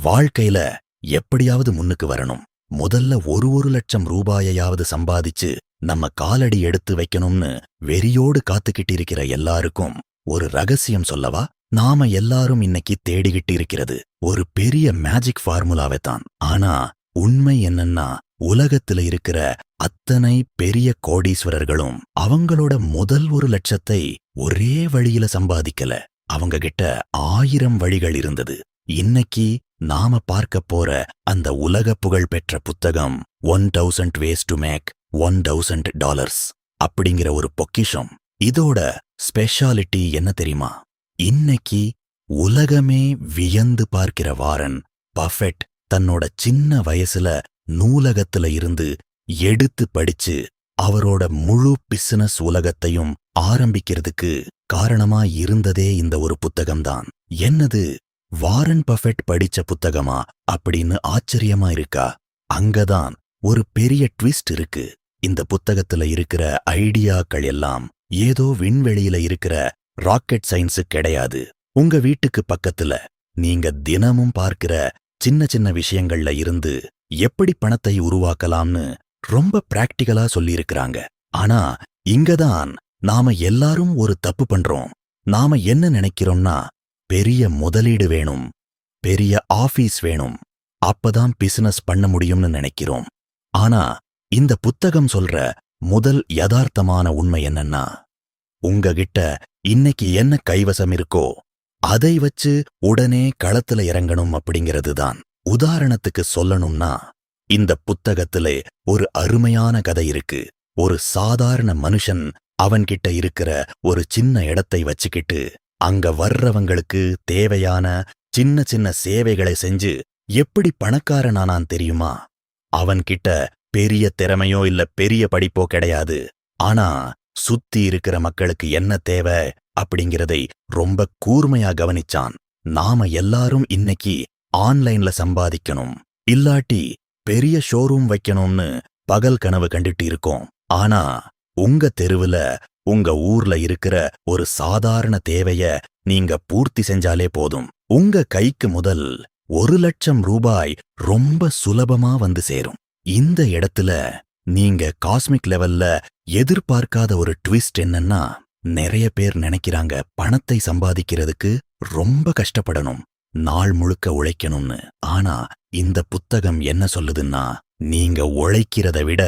வாழ்க்கையில எப்படியாவது முன்னுக்கு வரணும், முதல்ல ஒரு லட்சம் ரூபாயையாவது சம்பாதிச்சு நம்ம காலடி எடுத்து வைக்கணும்னு வெறியோடு காத்துக்கிட்டு இருக்கிற எல்லாருக்கும் ஒரு ரகசியம் சொல்லவா? நாம எல்லாரும் இன்னைக்கு தேடிக்கிட்டு இருக்கிறது ஒரு பெரிய மேஜிக் ஃபார்முலாவை தான். ஆனா உண்மை என்னன்னா, உலகத்துல இருக்கிற அத்தனை பெரிய கோடீஸ்வரர்களும் அவங்களோட முதல் 1,00,000 ஒரே வழியில சம்பாதிக்கல. அவங்க கிட்ட 1000 வழிகள் இருந்தது. இன்னைக்கு நாம பார்க்க போற அந்த உலக புகழ் பெற்ற புத்தகம் 1000 Ways to Make $1,000 அப்படிங்கிற ஒரு பொக்கிஷம். இதோட ஸ்பெஷாலிட்டி என்ன தெரியுமா? இன்னைக்கு உலகமே வியந்து பார்க்கிற வாரன் பஃபெட் தன்னோட சின்ன வயசுல நூலகத்துல இருந்து எடுத்து படிச்சு அவரோட முழு பிசினஸ் உலகத்தையும் ஆரம்பிக்கிறதுக்கு காரணமா இருந்ததே இந்த ஒரு புத்தகம்தான். என்னது, வாரன் பஃபெட் படிச்ச புத்தகமா அப்படின்னு ஆச்சரியமா இருக்கா? அங்கதான் ஒரு பெரிய ட்விஸ்ட் இருக்கு. இந்த புத்தகத்துல இருக்கிற ஐடியாக்கள் எல்லாம் ஏதோ விண்வெளியில இருக்கிற ராக்கெட் சயின்ஸு கிடையாது. உங்க வீட்டுக்கு பக்கத்துல நீங்க தினமும் பார்க்கிற சின்ன சின்ன விஷயங்கள்ல இருந்து எப்படி பணத்தை உருவாக்கலாம்னு ரொம்ப பிராக்டிகலா சொல்லியிருக்கிறாங்க. ஆனா இங்கதான் நாம எல்லாரும் ஒரு தப்பு பண்றோம். நாம என்ன நினைக்கிறோம்னா, பெரிய முதலீடு வேணும், பெரிய ஆபீஸ் வேணும், அப்பதான் பிசினஸ் பண்ண முடியும்னு நினைக்கிறோம். ஆனா இந்த புத்தகம் சொல்ற முதல் யதார்த்தமான உண்மை என்னன்னா, உங்ககிட்ட இன்னைக்கு என்ன கைவசம் இருக்கோ அதை வச்சு உடனே களத்துல இறங்கணும் அப்படிங்கிறது தான். உதாரணத்துக்கு சொல்லணும்னா, இந்த புத்தகத்திலே ஒரு அருமையான கதை இருக்கு. ஒரு சாதாரண மனுஷன் அவன்கிட்ட இருக்கிற ஒரு சின்ன இடத்தை வச்சுக்கிட்டு அங்க வர்றவங்களுக்கு தேவையான சின்ன சின்ன சேவைகளை செஞ்சு எப்படி பணக்காரனானான் தெரியுமா? அவன்கிட்ட பெரிய திறமையோ இல்ல பெரிய படிப்போ கிடையாது. ஆனா சுத்தி இருக்கிற மக்களுக்கு என்ன தேவை அப்படிங்கிறதை ரொம்ப கூர்மையா கவனிச்சான். நாம எல்லாரும் இன்னைக்கு ஆன்லைன்ல சம்பாதிக்கணும், இல்லாட்டி பெரிய ஷோரூம் வைக்கணும்னு பகல் கனவு கண்டுட்டு இருக்கோம். ஆனா உங்க தெருவுல உங்க ஊர்ல இருக்கிற ஒரு சாதாரண தேவைய நீங்க பூர்த்தி செஞ்சாலே போதும். உங்க கைக்கு முதல் 1,00,000 ரூபாய் ரொம்ப சுலபமா வந்து சேரும். இந்த இடத்துல நீங்க காஸ்மிக் லெவல்ல எதிர்பார்க்காத ஒரு ட்விஸ்ட் என்னன்னா, நிறைய பேர் நினைக்கிறாங்க பணத்தை சம்பாதிக்கிறதுக்கு ரொம்ப கஷ்டப்படணும், நாள் முழுக்க உழைக்கணும்னு. ஆனா இந்த புத்தகம் என்ன சொல்லுதுன்னா, நீங்க உழைக்கிறத விட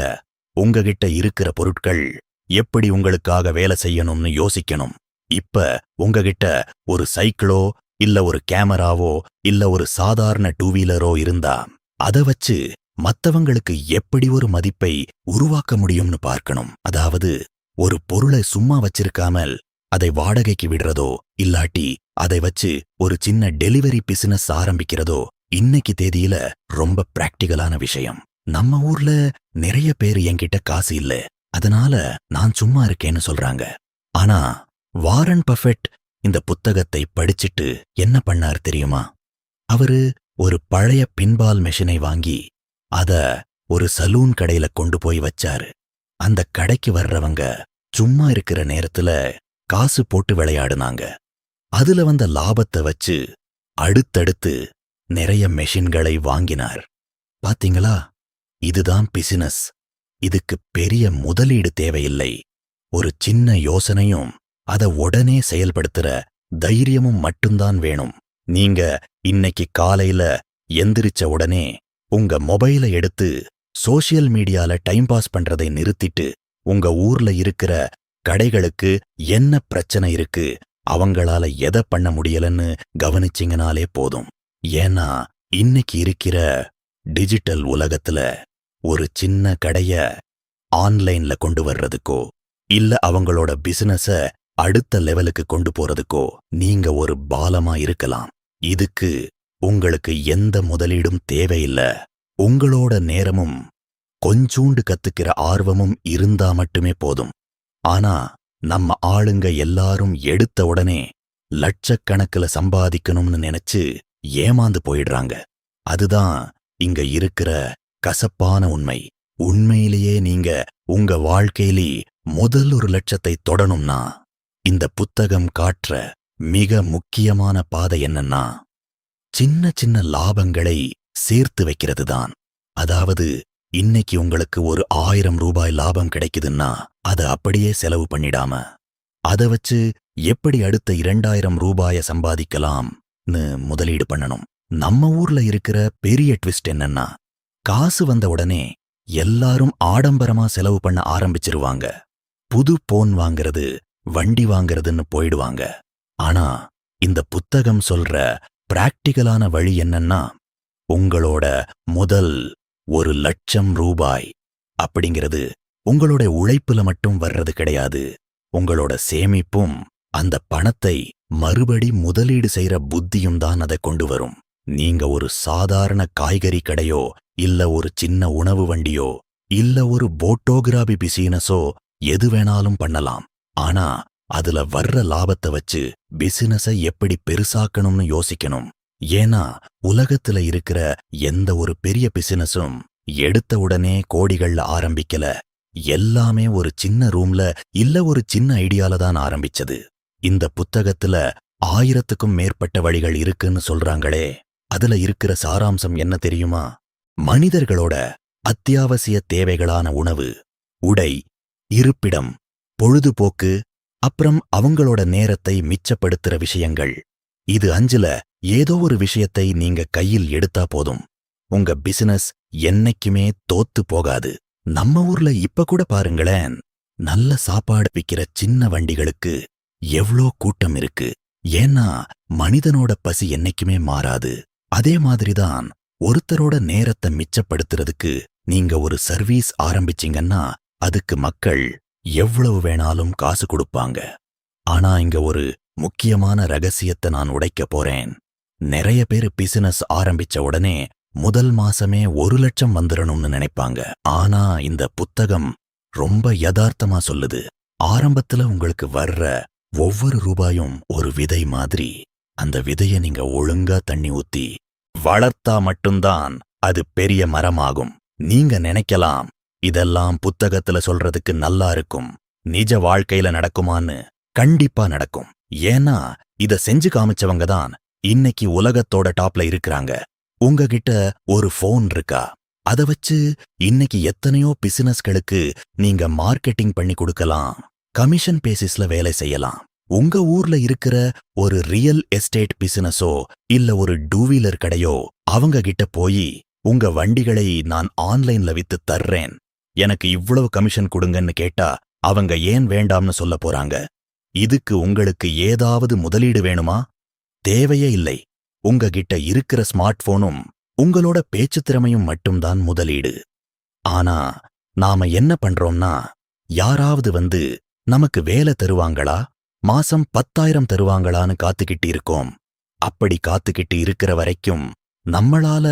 உங்ககிட்ட இருக்கிற பொருட்கள் எப்படி உங்களுக்காக வேலை செய்யணும்னு யோசிக்கணும். இப்ப உங்ககிட்ட ஒரு சைக்கிளோ இல்ல ஒரு கேமராவோ இல்ல ஒரு சாதாரண 2 வீலரோ இருந்தா அத வச்சு மத்தவங்களுக்கு எப்படி ஒரு மதிப்பை உருவாக்க முடியும்னு பார்க்கணும். அதாவது ஒரு பொருளை சும்மா வச்சிருக்காமல் அதை வாடகைக்கு விடுறதோ இல்லாட்டி அதை வச்சு ஒரு சின்ன டெலிவரி பிசினஸ் ஆரம்பிக்கிறதோ இன்னைக்கு தேதியில ரொம்ப பிராக்டிகலான விஷயம். நம்ம ஊர்ல நிறைய பேர் என்கிட்ட காசு இல்ல, அதனால நான் சும்மா இருக்கேன்னு சொல்றாங்க. ஆனா வாரன் பஃபெட் இந்த புத்தகத்தை படிச்சிட்டு என்ன பண்ணார் தெரியுமா? அவரு ஒரு பழைய பின்பால் மெஷினை வாங்கி அத ஒரு சலூன் கடையில கொண்டு போய் வச்சாரு. அந்த கடைக்கு வர்றவங்க சும்மா இருக்கிற நேரத்துல காசு போட்டு விளையாடுனாங்க. அதுல வந்த லாபத்தை வச்சு அடுத்தடுத்து நிறைய மெஷின்களை வாங்கினார். பாத்தீங்களா, இதுதான் பிசினஸ். இதுக்கு பெரிய முதலீடு தேவையில்லை. ஒரு சின்ன யோசனையும் அத உடனே செயல்படுத்துற தைரியமும் மட்டும்தான் வேணும். நீங்க இன்னைக்கு காலையில எந்திரிச்ச உடனே உங்க மொபைலை எடுத்து சோஷியல் மீடியால டைம் பாஸ் பண்றதை நிறுத்திட்டு உங்க ஊர்ல இருக்கிற கடைகளுக்கு என்ன பிரச்சனை இருக்கு, அவங்களால எதை பண்ண முடியலன்னு கவனிச்சிங்கனாலே போதும். ஏன்னா இன்னைக்கு இருக்கிற டிஜிட்டல் உலகத்துல ஒரு சின்ன கடைய ஆன்லைன்ல கொண்டு வர்றதுக்கோ இல்ல அவங்களோட பிசினஸ அடுத்த லெவலுக்கு கொண்டு போறதுக்கோ நீங்க ஒரு பாலமா இருக்கலாம். இதுக்கு உங்களுக்கு எந்த முதலீடும் தேவையில்ல. உங்களோட நேரமும் கொஞ்சூண்டு கத்துக்கிற ஆர்வமும் இருந்தா மட்டுமே போதும். ஆனா நம்ம ஆளுங்க எல்லாரும் எடுத்த உடனே லட்சக்கணக்குல சம்பாதிக்கணும்னு நினைச்சு ஏமாந்து போயிடுறாங்க. அதுதான் இங்க இருக்கிற கசப்பான உண்மை. உண்மையிலேயே நீங்க உங்க வாழ்க்கையிலே முதல் 1,00,000 தொடணும்னா இந்த புத்தகம் காட்டுற மிக முக்கியமான பாதை என்னன்னா, சின்ன சின்ன லாபங்களை சேர்த்து வைக்கிறதுதான். அதாவது இன்னைக்கு உங்களுக்கு ஒரு 1000 ரூபாய் லாபம் கிடைக்குதுன்னா அதை அப்படியே செலவு பண்ணிடாம அதை வச்சு எப்படி அடுத்த 2000 ரூபாய சம்பாதிக்கலாம்னு முதலீடு பண்ணணும். நம்ம ஊர்ல இருக்கிற பெரிய ட்விஸ்ட் என்னன்னா, காசு வந்த உடனே எல்லாரும் ஆடம்பரமா செலவு பண்ண ஆரம்பிச்சிருவாங்க. புது போன் வாங்கிறது, வண்டி வாங்கிறதுன்னு போயிடுவாங்க. ஆனா இந்த புத்தகம் சொல்ற பிராக்டிகலான வழி என்னன்னா, உங்களோட முதல் 1,00,000 ரூபாய் அப்படிங்கிறது உங்களோட உழைப்புல மட்டும் வர்றது கிடையாது. உங்களோட சேமிப்பும் அந்த பணத்தை மறுபடி முதலீடு செய்யற புத்தியும் தான் அதை கொண்டு வரும். நீங்க ஒரு சாதாரண காய்கறி கடையோ, இல்ல ஒரு சின்ன உணவு வண்டியோ, இல்ல ஒரு போட்டோகிராபி பிசினஸோ எது வேணாலும் பண்ணலாம். ஆனா அதுல வர்ற லாபத்தை வச்சு பிசினஸை எப்படி பெருசாக்கணும்னு யோசிக்கணும். ஏன்னா உலகத்துல இருக்கிற எந்த ஒரு பெரிய பிசினஸும் எடுத்த உடனே கோடிகள்ல ஆரம்பிக்கல. எல்லாமே ஒரு சின்ன ரூம்ல இல்ல ஒரு சின்ன ஐடியால தான் ஆரம்பிச்சது. இந்த புத்தகத்துல 1000க்கும் மேற்பட்ட வழிகள் இருக்குன்னு சொல்றாங்களே, அதுல இருக்கிற சாராம்சம் என்ன தெரியுமா? மனிதர்களோட அத்தியாவசிய தேவைகளான உணவு, உடை, இருப்பிடம், பொழுதுபோக்கு, அப்புறம் அவங்களோட நேரத்தை மிச்சப்படுத்துற விஷயங்கள், இது 5ல ஏதோ ஒரு விஷயத்தை நீங்க கையில் எடுத்தா போதும். உங்க பிசினஸ் என்னைக்குமே தோத்து போகாது. நம்ம ஊர்ல இப்ப கூட பாருங்களேன், நல்ல சாப்பாடு விக்கிற சின்ன வண்டிகளுக்கு எவ்ளோ கூட்டம் இருக்கு. ஏன்னா மனிதனோட பசி என்னைக்குமே மாறாது. அதே மாதிரிதான் ஒருத்தரோட நேரத்தை மிச்சப்படுத்துறதுக்கு நீங்க ஒரு சர்வீஸ் ஆரம்பிச்சீங்கன்னா அதுக்கு மக்கள் எவ்வளவு வேணாலும் காசு கொடுப்பாங்க. ஆனா இங்க ஒரு முக்கியமான ரகசியத்தை நான் உடைக்க போறேன். நிறைய பேரு பிசினஸ் ஆரம்பிச்ச உடனே முதல் மாசமே 1,00,000 வந்துடணும்னு நினைப்பாங்க. ஆனா இந்த புத்தகம் ரொம்ப யதார்த்தமா சொல்லுது, ஆரம்பத்துல உங்களுக்கு வர்ற ஒவ்வொரு ரூபாயும் ஒரு விதை மாதிரி. அந்த விதைய நீங்க ஒழுங்கா தண்ணி ஊத்தி வளர்த்தா மட்டும்தான் அது பெரிய மரமாகும். நீங்க நினைக்கலாம், இதெல்லாம் புத்தகத்துல சொல்றதுக்கு நல்லா இருக்கும், நிஜ வாழ்க்கையில நடக்குமான்னு. கண்டிப்பா நடக்கும். ஏன்னா இத செஞ்சு காமிச்சவங்க தான் இன்னைக்கு உலகத்தோட டாப்ல இருக்கிறாங்க. உங்ககிட்ட ஒரு போன் இருக்கா? அத வச்சு இன்னைக்கு எத்தனையோ பிசினஸ்களுக்கு நீங்க மார்க்கெட்டிங் பண்ணி கொடுக்கலாம், கமிஷன் பேசிஸ்ல வேலை செய்யலாம். உங்க ஊர்ல இருக்கிற ஒரு ரியல் எஸ்டேட் பிசினஸோ இல்ல ஒரு டூவீலர் கடையோ அவங்க கிட்ட போய் உங்க வண்டிகளை நான் ஆன்லைன்ல வித்து தர்றேன், எனக்கு இவ்வளவு கமிஷன் கொடுங்கன்னு கேட்டா அவங்க ஏன் வேண்டாம்னு சொல்ல போறாங்க? இதுக்கு உங்களுக்கு ஏதாவது முதலீடு வேணுமா? தேவையே இல்லை. உங்ககிட்ட இருக்கிற ஸ்மார்ட் போனும் உங்களோட பேச்சு திறமையும் மட்டும்தான் முதலீடு. ஆனா நாம என்ன பண்றோம்னா, யாராவது வந்து நமக்கு வேலை தருவாங்களா, மாசம் 10,000 தருவாங்களான்னு காத்துக்கிட்டு இருக்கோம். அப்படி காத்துக்கிட்டு இருக்கிற வரைக்கும் நம்மளால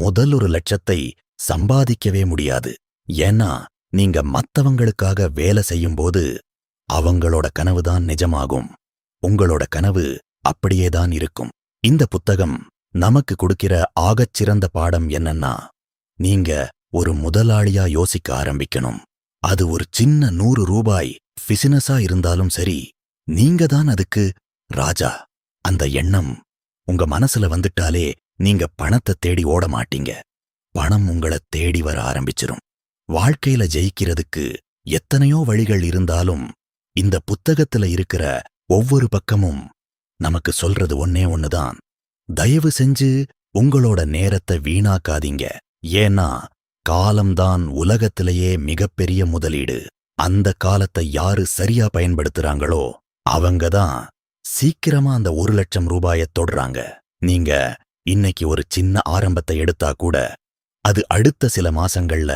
முதல் 1,00,000 சம்பாதிக்கவே முடியாது. ஏன்னா நீங்க மத்தவங்களுக்காக வேலை செய்யும்போது அவங்களோட கனவுதான் நிஜமாகும். உங்களோட கனவு அப்படியேதான் இருக்கும். இந்த புத்தகம் நமக்கு கொடுக்கிற ஆகச்சிறந்த பாடம் என்னன்னா, நீங்க ஒரு முதலாளியா யோசிக்க ஆரம்பிக்கணும். அது ஒரு சின்ன 100 ரூபாய் பிசினஸா இருந்தாலும் சரி, நீங்க தான் அதுக்கு ராஜா. அந்த எண்ணம் உங்க மனசுல வந்துட்டாலே நீங்க பணத்தை தேடி ஓட மாட்டீங்க. பணம் உங்களை தேடி வர ஆரம்பிச்சிரும். வாழ்க்கையில ஜெயிக்கிறதுக்கு எத்தனையோ வழிகள் இருந்தாலும் இந்த புத்தகத்துல இருக்கிற ஒவ்வொரு பக்கமும் நமக்கு சொல்றது ஒன்னே ஒண்ணுதான், தயவு செஞ்சு உங்களோட நேரத்தை வீணாக்காதீங்க. ஏன்னா காலம்தான் உலகத்திலேயே மிகப்பெரிய முதலீடு. அந்த காலத்தை யாரு சரியா பயன்படுத்துறாங்களோ அவங்கதான் சீக்கிரமா அந்த 1,00,000 ரூபாயை தொடுறாங்க. நீங்க இன்னைக்கு ஒரு சின்ன ஆரம்பத்தை எடுத்தா கூட அது அடுத்த சில மாசங்கள்ல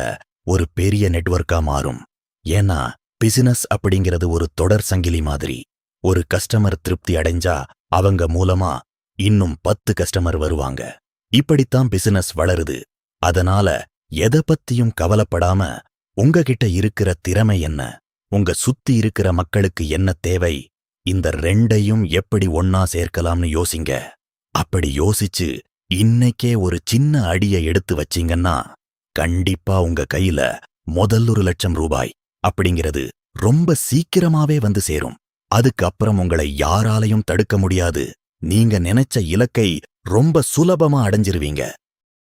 ஒரு பெரிய நெட்வொர்க்கா மாறும். ஏன்னா பிசினஸ் அப்படிங்கிறது ஒரு தொடர் சங்கிலி மாதிரி. ஒரு கஸ்டமர் திருப்தி அடைஞ்சா அவங்க மூலமா இன்னும் 10 கஸ்டமர் வருவாங்க. இப்படித்தான் பிசினஸ் வளருது. அதனால எதை பத்தியும் கவலைப்படாம உங்ககிட்ட இருக்கிற திறமை என்ன, உங்க சுத்தி இருக்கிற மக்களுக்கு என்ன தேவை, இந்த 2ஐயும் எப்படி ஒன்னா சேர்க்கலாம்னு யோசிங்க. அப்படி யோசிச்சு இன்னைக்கே ஒரு சின்ன அடியை எடுத்து வச்சீங்கன்னா கண்டிப்பா உங்க கையில முதல் 1,00,000 ரூபாய் அப்படிங்கிறது ரொம்ப சீக்கிரமாவே வந்து சேரும். அதுக்கு அப்புறம் உங்களை யாராலையும் தடுக்க முடியாது. நீங்க நினைச்ச இலக்கை ரொம்ப சுலபமா அடைஞ்சிருவீங்க.